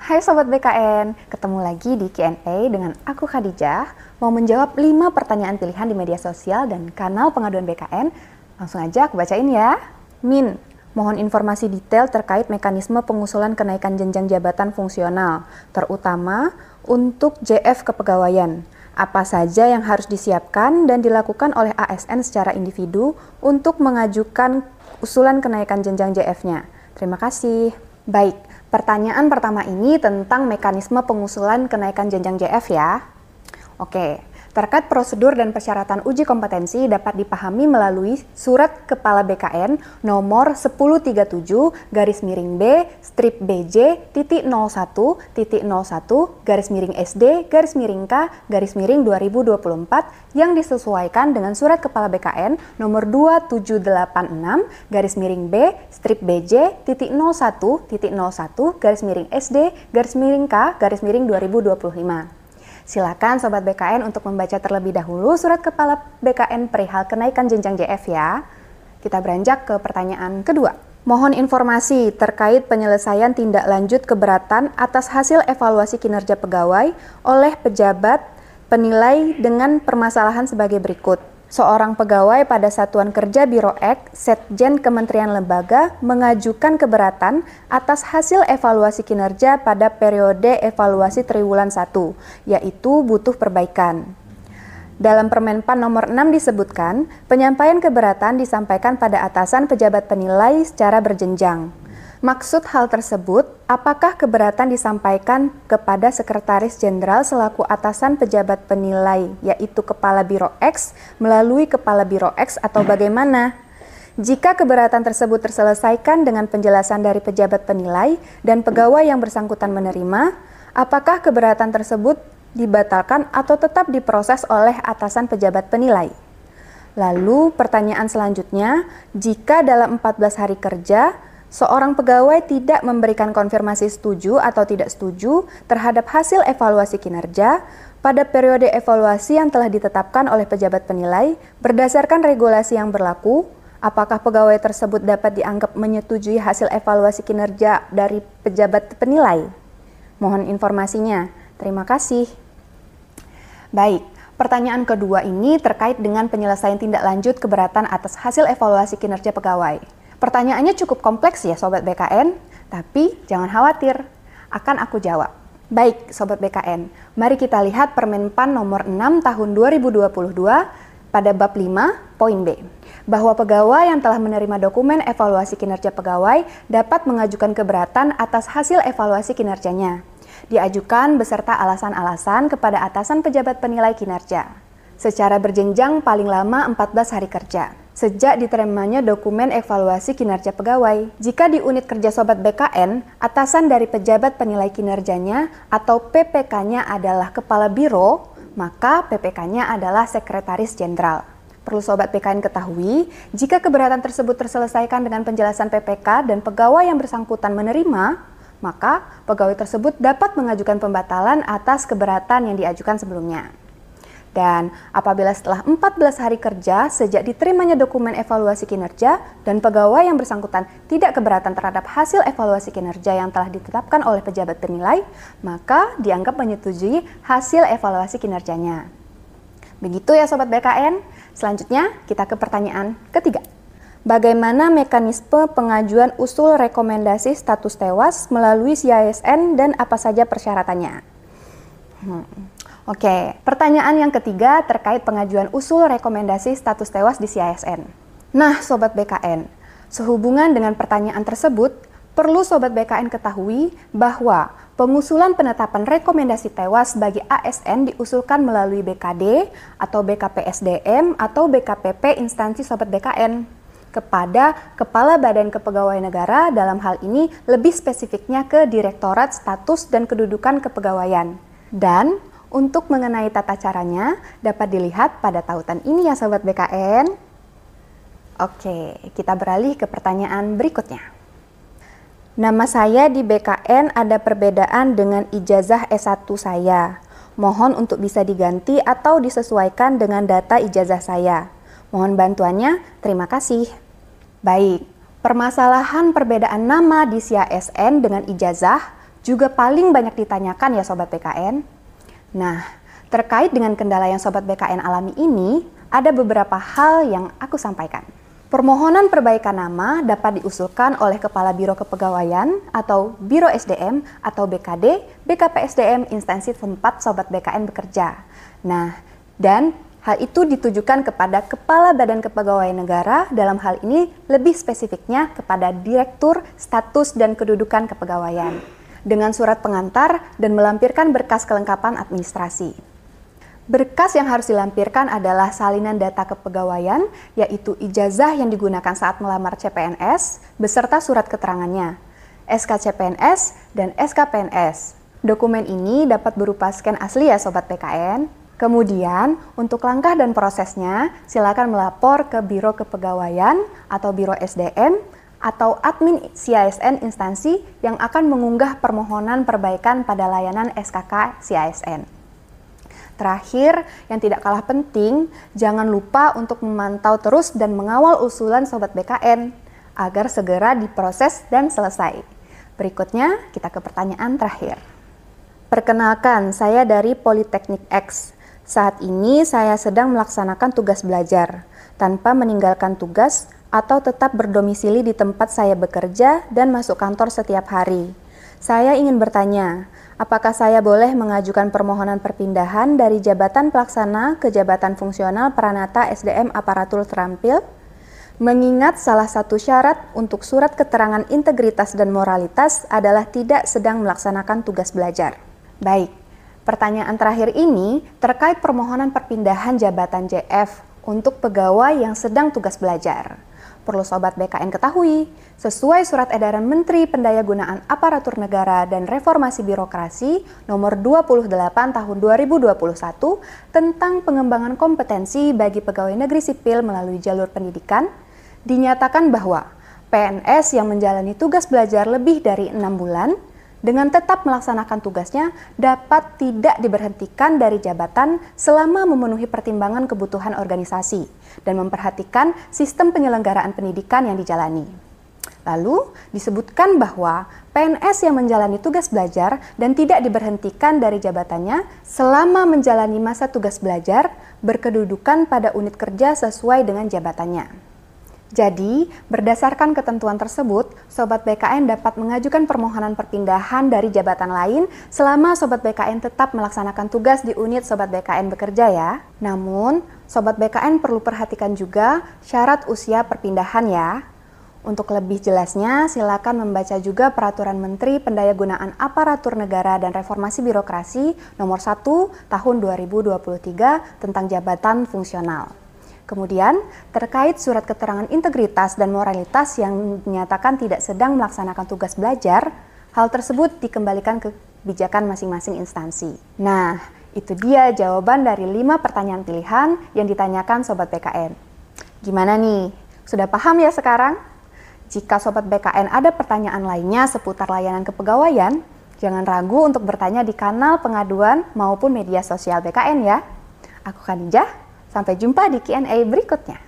Hai Sobat BKN, ketemu lagi di Q&A dengan aku Khadijah, mau menjawab 5 pertanyaan pilihan di media sosial dan kanal pengaduan BKN. Langsung aja aku bacain ya. Min, mohon informasi detail terkait mekanisme pengusulan kenaikan jenjang jabatan fungsional, terutama untuk JF kepegawaian. Apa saja yang harus disiapkan dan dilakukan oleh ASN secara individu untuk mengajukan usulan kenaikan jenjang JF-nya? Terima kasih. Baik, pertanyaan pertama ini tentang mekanisme pengusulan kenaikan jenjang JF ya. Oke, terkait prosedur dan persyaratan uji kompetensi dapat dipahami melalui Surat Kepala BKN nomor 1037-BJ-01-01-SD-K-2024 yang disesuaikan dengan Surat Kepala BKN nomor 2786-BJ-01-01-SD-K-2025. Silakan Sobat BKN untuk membaca terlebih dahulu Surat Kepala BKN perihal kenaikan jenjang JF ya. Kita beranjak ke pertanyaan kedua. Mohon informasi terkait penyelesaian tindak lanjut keberatan atas hasil evaluasi kinerja pegawai oleh pejabat penilai dengan permasalahan sebagai berikut. Seorang pegawai pada Satuan Kerja Biro X, Setjen Kementerian Lembaga mengajukan keberatan atas hasil evaluasi kinerja pada periode evaluasi triwulan 1, yaitu butuh perbaikan. Dalam Permenpan nomor 6 disebutkan, penyampaian keberatan disampaikan pada atasan pejabat penilai secara berjenjang. Maksud hal tersebut, apakah keberatan disampaikan kepada Sekretaris Jenderal selaku atasan pejabat penilai, yaitu Kepala Biro X, melalui Kepala Biro X atau bagaimana? Jika keberatan tersebut terselesaikan dengan penjelasan dari pejabat penilai dan pegawai yang bersangkutan menerima, apakah keberatan tersebut dibatalkan atau tetap diproses oleh atasan pejabat penilai? Lalu pertanyaan selanjutnya, jika dalam 14 hari kerja, seorang pegawai tidak memberikan konfirmasi setuju atau tidak setuju terhadap hasil evaluasi kinerja pada periode evaluasi yang telah ditetapkan oleh pejabat penilai berdasarkan regulasi yang berlaku, apakah pegawai tersebut dapat dianggap menyetujui hasil evaluasi kinerja dari pejabat penilai? Mohon informasinya. Terima kasih. Baik, pertanyaan kedua ini terkait dengan penyelesaian tindak lanjut keberatan atas hasil evaluasi kinerja pegawai. Pertanyaannya cukup kompleks ya Sobat BKN, tapi jangan khawatir, akan aku jawab. Baik Sobat BKN, mari kita lihat Permenpan nomor 6 tahun 2022 pada bab 5 poin B, bahwa pegawai yang telah menerima dokumen evaluasi kinerja pegawai dapat mengajukan keberatan atas hasil evaluasi kinerjanya. Diajukan beserta alasan-alasan kepada atasan pejabat penilai kinerja, secara berjenjang paling lama 14 hari kerja sejak diterimanya dokumen evaluasi kinerja pegawai. Jika di unit kerja Sobat BKN, atasan dari pejabat penilai kinerjanya atau PPK-nya adalah Kepala Biro, maka PPK-nya adalah Sekretaris Jenderal. Perlu Sobat BKN ketahui, jika keberatan tersebut terselesaikan dengan penjelasan PPK dan pegawai yang bersangkutan menerima, maka pegawai tersebut dapat mengajukan pembatalan atas keberatan yang diajukan sebelumnya. Dan apabila setelah 14 hari kerja sejak diterimanya dokumen evaluasi kinerja dan pegawai yang bersangkutan tidak keberatan terhadap hasil evaluasi kinerja yang telah ditetapkan oleh pejabat penilai, maka dianggap menyetujui hasil evaluasi kinerjanya. Begitu ya Sobat BKN. Selanjutnya kita ke pertanyaan ketiga. Bagaimana mekanisme pengajuan usul rekomendasi status tewas melalui CISN dan apa saja persyaratannya? Oke, pertanyaan yang ketiga terkait pengajuan usul rekomendasi status tewas di CISN. Nah, Sobat BKN, sehubungan dengan pertanyaan tersebut, perlu Sobat BKN ketahui bahwa pengusulan penetapan rekomendasi tewas bagi ASN diusulkan melalui BKD atau BKPSDM atau BKPP instansi Sobat BKN kepada Kepala Badan Kepegawaian Negara, dalam hal ini lebih spesifiknya ke Direktorat Status dan Kedudukan Kepegawaian. Dan untuk mengenai tata caranya dapat dilihat pada tautan ini ya Sobat BKN. Oke, kita beralih ke pertanyaan berikutnya. Nama saya di BKN ada perbedaan dengan ijazah S1 saya. Mohon untuk bisa diganti atau disesuaikan dengan data ijazah saya. Mohon bantuannya, terima kasih. Baik, permasalahan perbedaan nama di CISN dengan ijazah juga paling banyak ditanyakan ya Sobat BKN. Nah, terkait dengan kendala yang Sobat BKN alami ini, ada beberapa hal yang aku sampaikan. Permohonan perbaikan nama dapat diusulkan oleh Kepala Biro Kepegawaian atau Biro SDM atau BKD, BKPSDM instansi tempat Sobat BKN bekerja. Nah, dan hal itu ditujukan kepada Kepala Badan Kepegawaian Negara, dalam hal ini lebih spesifiknya kepada Direktur Status dan Kedudukan Kepegawaian, dengan surat pengantar dan melampirkan berkas kelengkapan administrasi. Berkas yang harus dilampirkan adalah salinan data kepegawaian, yaitu ijazah yang digunakan saat melamar CPNS, beserta surat keterangannya, SK CPNS, dan SK PNS. Dokumen ini dapat berupa scan asli ya Sobat BKN. Kemudian, untuk langkah dan prosesnya, silakan melapor ke Biro Kepegawaian atau Biro SDM, atau admin CISN instansi yang akan mengunggah permohonan perbaikan pada layanan SKK CISN. Terakhir, yang tidak kalah penting, jangan lupa untuk memantau terus dan mengawal usulan Sobat BKN agar segera diproses dan selesai. Berikutnya, kita ke pertanyaan terakhir. Perkenalkan, saya dari Politeknik X. Saat ini saya sedang melaksanakan tugas belajar, tanpa meninggalkan tugas atau tetap berdomisili di tempat saya bekerja dan masuk kantor setiap hari. Saya ingin bertanya, apakah saya boleh mengajukan permohonan perpindahan dari jabatan pelaksana ke jabatan fungsional Pranata SDM Aparatur Terampil? Mengingat salah satu syarat untuk surat keterangan integritas dan moralitas adalah tidak sedang melaksanakan tugas belajar. Baik, pertanyaan terakhir ini terkait permohonan perpindahan jabatan JF untuk pegawai yang sedang tugas belajar. Perlu Sobat BKN ketahui, sesuai Surat Edaran Menteri Pendayagunaan Aparatur Negara dan Reformasi Birokrasi Nomor 28 Tahun 2021 tentang pengembangan kompetensi bagi pegawai negeri sipil melalui jalur pendidikan, dinyatakan bahwa PNS yang menjalani tugas belajar lebih dari 6 bulan dengan tetap melaksanakan tugasnya dapat tidak diberhentikan dari jabatan selama memenuhi pertimbangan kebutuhan organisasi dan memperhatikan sistem penyelenggaraan pendidikan yang dijalani. Lalu disebutkan bahwa PNS yang menjalani tugas belajar dan tidak diberhentikan dari jabatannya selama menjalani masa tugas belajar berkedudukan pada unit kerja sesuai dengan jabatannya. Jadi, berdasarkan ketentuan tersebut, Sobat BKN dapat mengajukan permohonan perpindahan dari jabatan lain selama Sobat BKN tetap melaksanakan tugas di unit Sobat BKN bekerja ya. Namun, Sobat BKN perlu perhatikan juga syarat usia perpindahan ya. Untuk lebih jelasnya, silakan membaca juga Peraturan Menteri Pendayagunaan Aparatur Negara dan Reformasi Birokrasi Nomor 1 Tahun 2023 tentang jabatan fungsional. Kemudian, terkait surat keterangan integritas dan moralitas yang dinyatakan tidak sedang melaksanakan tugas belajar, hal tersebut dikembalikan ke kebijakan masing-masing instansi. Nah, itu dia jawaban dari 5 pertanyaan pilihan yang ditanyakan Sobat BKN. Gimana nih? Sudah paham ya sekarang? Jika Sobat BKN ada pertanyaan lainnya seputar layanan kepegawaian, jangan ragu untuk bertanya di kanal pengaduan maupun media sosial BKN ya. Aku Khadijah. Sampai jumpa di Q&A berikutnya.